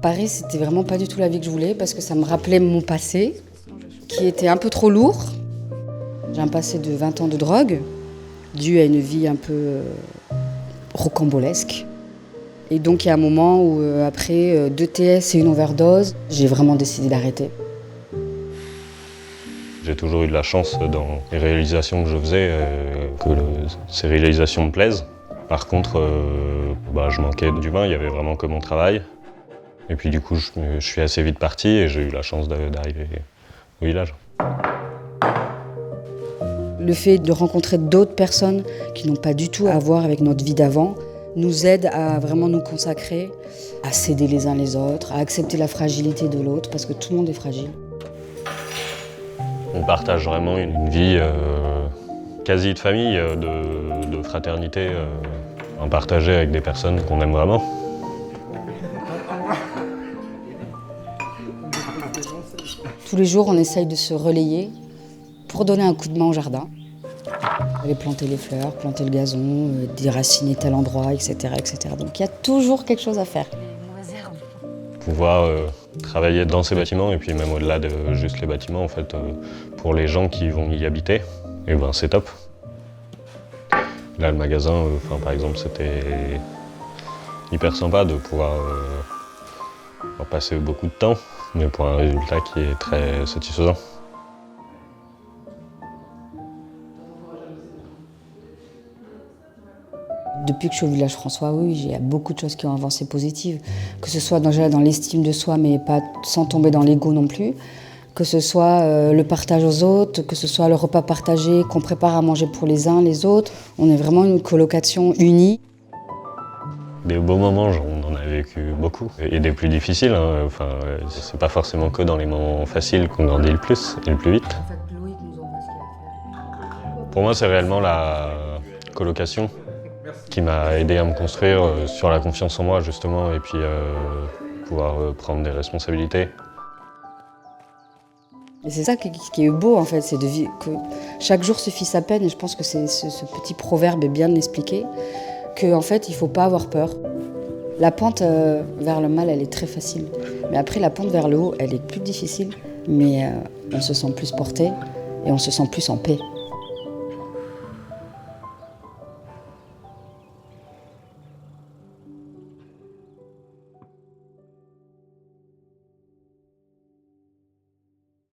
Paris, c'était vraiment pas du tout la vie que je voulais parce que ça me rappelait mon passé, qui était un peu trop lourd. J'ai un passé de 20 ans de drogue, dû à une vie un peu rocambolesque. Et donc il y a un moment où, après 2 TS et une overdose, j'ai vraiment décidé d'arrêter. J'ai toujours eu de la chance dans les réalisations que je faisais, ces réalisations me plaisent. Par contre, je manquais d'humain, il y avait vraiment que mon travail. Et puis du coup, je suis assez vite parti et j'ai eu la chance d'arriver au village. Le fait de rencontrer d'autres personnes qui n'ont pas du tout à voir avec notre vie d'avant nous aide à vraiment nous consacrer, à s'aider les uns les autres, à accepter la fragilité de l'autre, parce que tout le monde est fragile. On partage vraiment une vie quasi de famille, de fraternité, à partager avec des personnes qu'on aime vraiment. Tous les jours, on essaye de se relayer pour donner un coup de main au jardin. Aller planter les fleurs, planter le gazon, déraciner tel endroit, etc., etc. Donc il y a toujours quelque chose à faire. Pouvoir travailler dans ces bâtiments et puis même au-delà de juste les bâtiments, en fait, pour les gens qui vont y habiter, et ben c'est top. Là, le magasin, par exemple, c'était hyper sympa de pouvoir passer beaucoup de temps, mais pour un résultat qui est très satisfaisant. Depuis que je suis au village François, oui, il y a beaucoup de choses qui ont avancé positives. Que ce soit déjà dans l'estime de soi, mais pas sans tomber dans l'ego non plus. Que ce soit le partage aux autres, que ce soit le repas partagé, qu'on prépare à manger pour les uns, les autres. On est vraiment une colocation unie. Des beaux moments, on en a vécu beaucoup. Et des plus difficiles, hein. C'est pas forcément que dans les moments faciles qu'on grandit le plus et le plus vite. Pour moi, c'est réellement la colocation qui m'a aidé à me construire sur la confiance en moi, justement, et puis pouvoir prendre des responsabilités. Et c'est ça qui est beau, en fait, c'est de vivre que chaque jour suffit sa peine, et je pense que ce petit proverbe est bien de l'expliquer, qu'en fait, il ne faut pas avoir peur. La pente vers le mal, elle est très facile. Mais après, la pente vers le haut, elle est plus difficile, mais on se sent plus porté et on se sent plus en paix.